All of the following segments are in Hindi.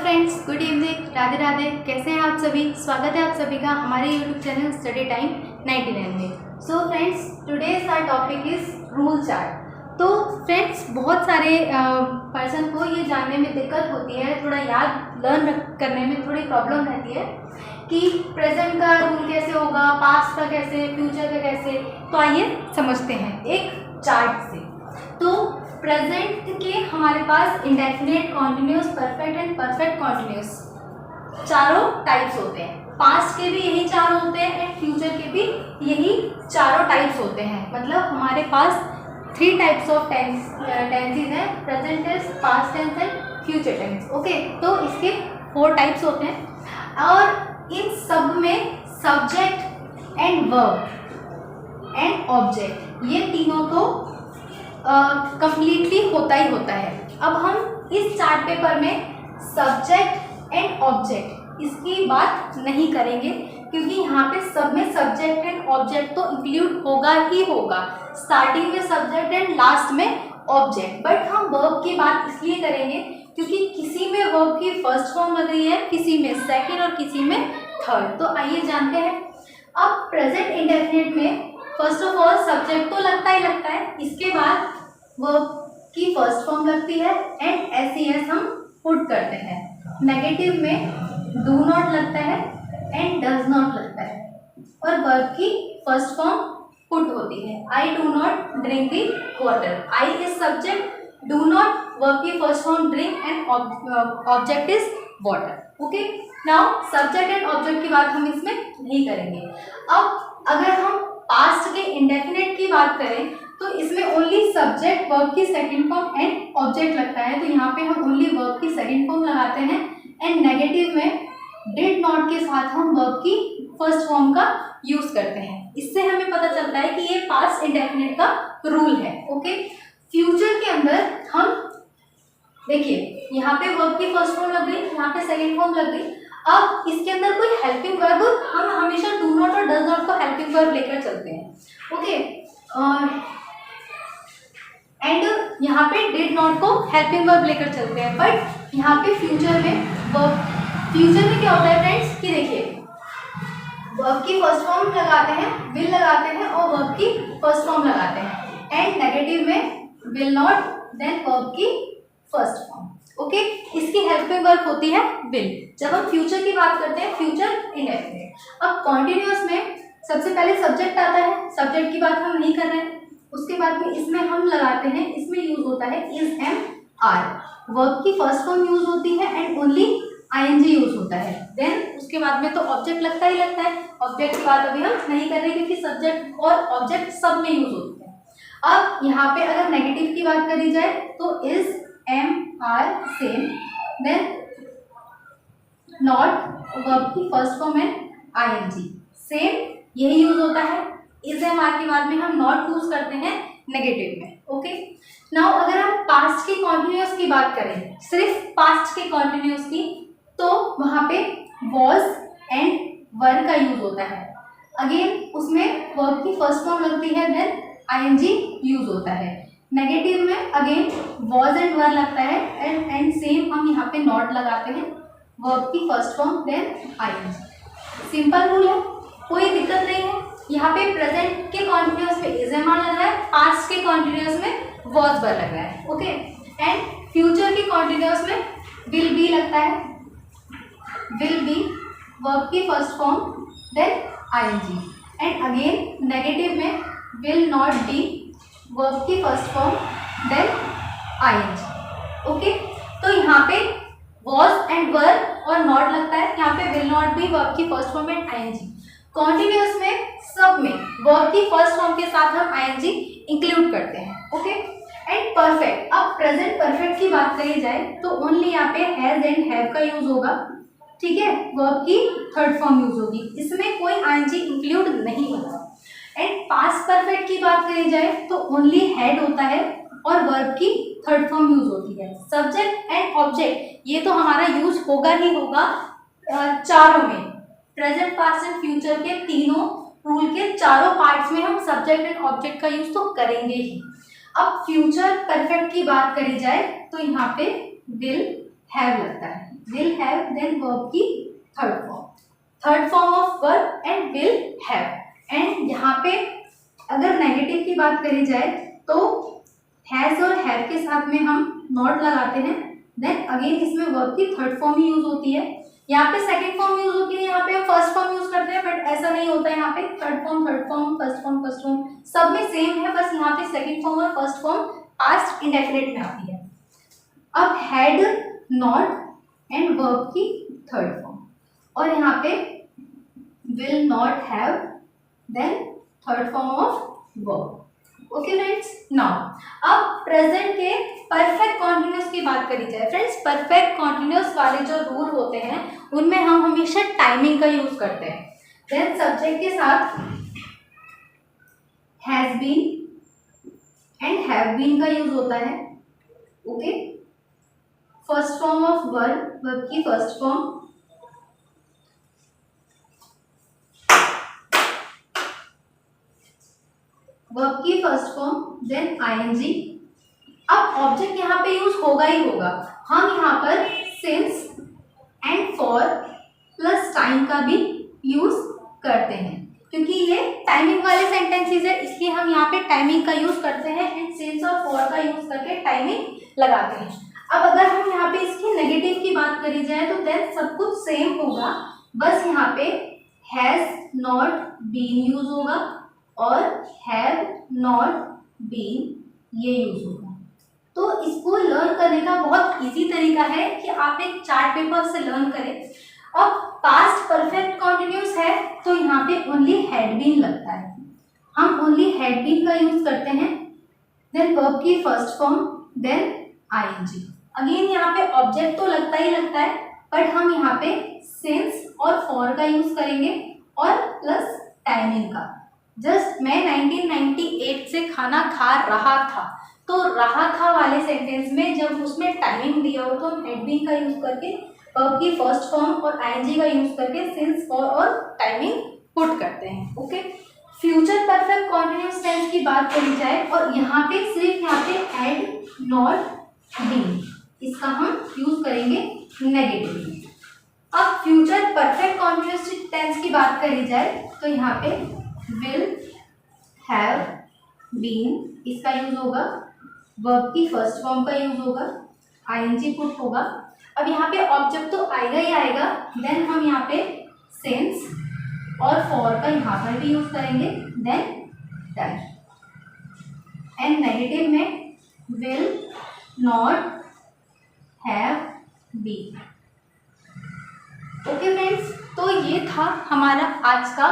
Friends, good evening, Radhe Radhe. कैसे हैं आप सभी? स्वागत है आप सभी का हमारे यूट्यूब चैनल स्टडी टाइम 99 में। So friends, today's our topic is rule chart. तो फ्रेंड्स, बहुत सारे पर्सन को ये जानने में दिक्कत होती है, थोड़ा याद लर्न करने में थोड़ी प्रॉब्लम रहती है कि प्रेजेंट का रूल कैसे होगा, पास्ट का कैसे, फ्यूचर का कैसे। तो आइए समझते हैं एक चार्ट से। तो प्रेजेंट के हमारे पास indefinite, continuous, perfect and perfect continuous चारों टाइप्स होते हैं। पास्ट के भी यही चारों होते हैं एंड फ्यूचर के भी यही चारों टाइप्स होते हैं। मतलब हमारे पास 3 टाइप्स ऑफ टेंसेस हैं, present tense, past tense and future tense. Okay, तो इसके 4 टाइप्स होते हैं और इन सब में subject and verb and object ये तीनों तो कंप्लीटली होता ही होता है। अब हम इस चार्ट पेपर में सब्जेक्ट एंड ऑब्जेक्ट इसकी बात नहीं करेंगे, क्योंकि यहाँ पे सब में सब्जेक्ट एंड ऑब्जेक्ट तो इंक्लूड होगा ही होगा, स्टार्टिंग में सब्जेक्ट एंड लास्ट में ऑब्जेक्ट। बट हम वर्ब की बात इसलिए करेंगे क्योंकि किसी में वर्ब की फर्स्ट फॉर्म लग रही है, किसी में सेकेंड और किसी में थर्ड। तो आइए जानते हैं। अब प्रेजेंट इंडेफिनिट में फर्स्ट ऑफ ऑल सब्जेक्ट तो लगता ही लगता है, इसके बाद वर्ब की फर्स्ट फॉर्म लगती है एंड एस हम पुट करते हैं। नेगेटिव में डू नॉट लगता है एंड डज नॉट लगता है और वर्ब की फर्स्ट फॉर्म पुट होती है। I do not drink the water. I is subject, do not verb की first form drink and object is water. Okay, now subject and object की बात हम इसमें नहीं करेंगे। अब अगर हम पास्ट के इंडेफिनिट की बात करें तो इसमें ओनली सब्जेक्ट, वर्ब की सेकंड फॉर्म एंड ऑब्जेक्ट लगता है। तो यहाँ पे हम ओनली वर्ब की सेकंड फॉर्म लगाते हैं एंड नेगेटिव में डिड नॉट के साथ हम वर्ब की फर्स्ट फॉर्म का यूज करते हैं। इससे हमें पता चलता है कि ये पास्ट इंडेफिनिट का रूल है। ओके, फ्यूचर के अंदर हम देखिए यहाँ पे वर्ब की फर्स्ट फॉर्म लग गई, यहाँ पे सेकंड फॉर्म लग गई। अब इसके अंदर कोई हेल्पिंग वर्ब, हम हमेशा डू नॉट और डज नॉट को हेल्पिंग वर्ब लेकर चलते हैं। ओके, एंड यहाँ पे डिड नॉट को हेल्पिंग वर्ब लेकर चलते हैं। बट यहाँ पे फ्यूचर में फ्यूचर में क्या होता है फ्रेंड्स कि देखिए वर्ब की फर्स्ट फॉर्म लगाते हैं, विल लगाते हैं और वर्ब की फर्स्ट फॉर्म लगाते हैं एंड नेगेटिव में विल नॉट देन वर्ब की फर्स्ट फॉर्म। ओके, इसकी हेल्पिंग वर्ब होती है विल। जब हम फ्यूचर की बात करते हैं, फ्यूचर इंडेफिनिट। अब कॉन्टिन्यूअस में सबसे पहले सब्जेक्ट आता है, सब्जेक्ट की बात हम नहीं कर रहे हैं। उसके बाद में इसमें हम लगाते हैं, इसमें यूज होता है इज एम आर। वर्ब की फर्स्ट फॉर्म यूज होती है एंड ओनली आईएनजी यूज होता है। देन उसके बाद में तो ऑब्जेक्ट लगता ही लगता है। ऑब्जेक्ट की बात अभी हम नहीं कर रहे क्योंकि सब्जेक्ट और ऑब्जेक्ट सब में यूज होते हैं। अब यहाँ पे अगर नेगेटिव की बात करी जाए तो is am are same, then not verb की first form and ING same यही यूज होता है। इज एम आर के बाद में हम नॉट यूज करते हैं नेगेटिव में। ओके, नाउ अगर हम पास्ट के कॉन्टिन्यूअस की बात करें, सिर्फ पास्ट के कॉन्टिन्यूअस की, तो वहां पे वॉज एंड वर का यूज होता है। अगेन उसमें वर्ब की फर्स्ट फॉर्म लगती है, देन आईएनजी यूज होता है। नेगेटिव में अगेन वॉज एंड वर लगता है एंड सेम हम यहाँ पे नॉट लगाते हैं, वर्ब की first form then ING. Simple rule है, कोई दिक्कत नहीं है। यहाँ पे प्रेजेंट के कॉन्टिन्यूअस में इज एम आर लग रहा है, पास्ट के कॉन्टिन्यूअस में वॉज वर लग रहा है। ओके, एंड फ्यूचर के कॉन्टिन्यूअस में विल बी लगता है, विल बी वर्ब की first form then ING and again negative में विल नॉट बी वर्ब की first form then ING. Okay, तो यहाँ पे वॉज एंड वर और नॉट लगता है, यहाँ पे विल नॉट बी वर्ब की first form and ING. Continuous में सब में वर्ब की फर्स्ट फॉर्म के साथ हम आईएनजी इंक्लूड करते हैं। Okay, and perfect. अब प्रेजेंट परफेक्ट की बात करी जाए तो ओनली यहाँ पे हैज एंड हैव का यूज होगा, ठीक है, वर्ब की थर्ड फॉर्म यूज होगी, इसमें कोई आईएनजी इंक्लूड नहीं होगा। एंड पास्ट परफेक्ट की बात करी जाए तो ओनली हैड होता है और वर्ब की थर्ड फॉर्म यूज होती है। सब्जेक्ट एंड ऑब्जेक्ट ये तो हमारा यूज होगा ही होगा चारों में, प्रेजेंट, पास्ट एंड फ्यूचर के तीनों रूल के चारों पार्ट्स में हम सब्जेक्ट एंड ऑब्जेक्ट का यूज तो करेंगे ही। अब फ्यूचर परफेक्ट की बात करी जाए तो यहाँ पे विल, हैव लगता है, विल हैव, देन वर्ब की third form of verb and will have. And यहाँ पे अगर नेगेटिव की बात करी जाए तो हैज और हैव के साथ में हम नॉट लगाते हैं, देन अगेन इसमें वर्ब की थर्ड फॉर्म ही यूज होती है। यहाँ पे सेकंड फॉर्म यूज होती है, यहाँ पे हम फर्स्ट फॉर्म यूज करते हैं, बट ऐसा नहीं होता है। यहाँ पे थर्ड फॉर्म, फर्स्ट फॉर्म सब में सेम है, बस यहाँ पे सेकंड फॉर्म और फर्स्ट फॉर्म पास्ट इंडेफिनिट में आती है। अब हैड, नॉट एंड वर्ब की थर्ड फॉर्म, और यहाँ पे will not have, then third form of verb. Okay friends, now अब प्रेजेंट के परफेक्ट कॉन्टिन्यूअस की बात करी जाए। फ्रेंड्स, परफेक्ट कॉन्टिन्यूअस वाले जो रूल होते हैं उनमें हम हमेशा टाइमिंग का यूज करते हैं। देन सब्जेक्ट के साथ has been and have been का यूज होता है। ओके, first form of verb, verb की फर्स्ट फॉर्म, वर्ब की फर्स्ट फॉर्म, देन आईएनजी। अब ऑब्जेक्ट यहाँ पे यूज होगा ही होगा। हम यहाँ पर since and for plus time का भी यूज करते हैं, क्योंकि ये टाइमिंग वाले सेंटेंसेस है, इसलिए हम यहाँ पे टाइमिंग का यूज करते हैं एंड सिंस और फॉर का यूज करके टाइमिंग लगाते हैं। अब अगर हम यहाँ पे इसकी नेगेटिव की बात करी जाए तो देन सब कुछ सेम होगा, बस यहाँ पे हैज नॉट बीन यूज होगा और हैव नॉट बीन ये यूज होगा। तो इसको लर्न करने का बहुत इजी तरीका है कि आप एक चार्ट पेपर से लर्न करें। अब पास्ट परफेक्ट कॉन्टिन्यूअस है तो यहाँ पे ओनली हैड बीन लगता है, हम ओनली हैड बीन का यूज करते हैं। देन वर्ब की first form, then ING. Again यहाँ पे ऑब्जेक्ट तो लगता ही लगता है, बट हम यहाँ पे सिंस और फॉर का यूज करेंगे और प्लस टाइमिंग का। जस्ट मैं 1998 से खाना खा रहा था, तो रहा था वाले सेंटेंस में जब उसमें टाइमिंग दिया हो तो हम हैड बीन का यूज करके वर्ब की फर्स्ट फॉर्म और आईएनजी का यूज करके सिंस, फॉर और टाइमिंग पुट करते हैं। Okay, future perfect continuous tense की बात करी जाए और यहाँ पे सिर्फ यहाँ पे हैड नॉट बीन, इसका हम यूज करेंगे नेगेटिवली। अब फ्यूचर परफेक्ट कॉन्टिन्यूअस टेंस की बात करी जाए तो यहाँ पे विल हैव बीन इसका यूज होगा, वर्ब की फर्स्ट फॉर्म का यूज होगा, आईएनजी पुट होगा। अब यहाँ पे ऑब्जेक्ट तो आएगा ही आएगा, देन हम यहाँ पे सिंस और फॉर का यहाँ पर भी यूज करेंगे, देन डन। एंड नेगेटिव में will not have been. Okay friends, तो ये था हमारा आज का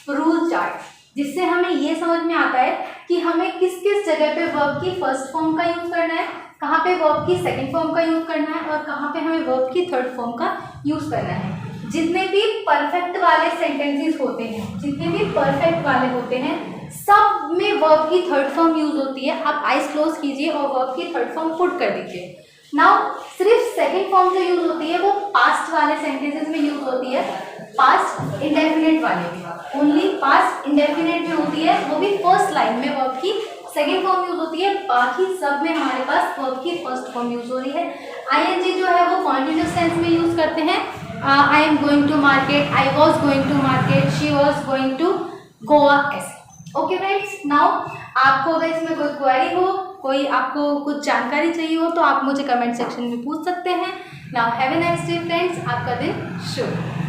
रूल चार्ट, जिससे हमें ये समझ में आता है कि हमें किस किस जगह पे वर्ब की फर्स्ट फॉर्म का यूज करना है, कहाँ पे वर्ब की सेकंड फॉर्म का यूज करना है और कहाँ पे हमें वर्ब की थर्ड फॉर्म का यूज करना है। जितने भी परफेक्ट वाले सेंटेंसेस होते हैं, जितने भी परफेक्ट वाले होते हैं, सब में वर्ब की थर्ड फॉर्म यूज होती है। आप आइज क्लोज कीजिए और वर्ब की थर्ड फॉर्म पुट कर दीजिए। नाउ सिर्फ सेकंड फॉर्म जो यूज होती है वो पास्ट वाले सेंटेंसेस में यूज होती है, पास्ट इंडेफिनिट वाले में, ओनली पास्ट इंडेफिनिट में होती है, वो भी फर्स्ट लाइन में वर्ब की सेकंड फॉर्म यूज होती है। बाकी सब में हमारे पास वर्ब की फर्स्ट फॉर्म यूज हो रही है। आईएनजी जो है वो कॉन्टिन्यूअस टेंस में यूज करते हैं। I am going to market, I was going to market, she was going to Goa, ऐसे। ओके फ्रेंड्स, नाउ आपको अगर इसमें कोई क्वेरी हो, कोई आपको कुछ जानकारी चाहिए हो तो आप मुझे कमेंट सेक्शन में पूछ सकते हैं। Now have a nice day friends, आपका दिन शुभ।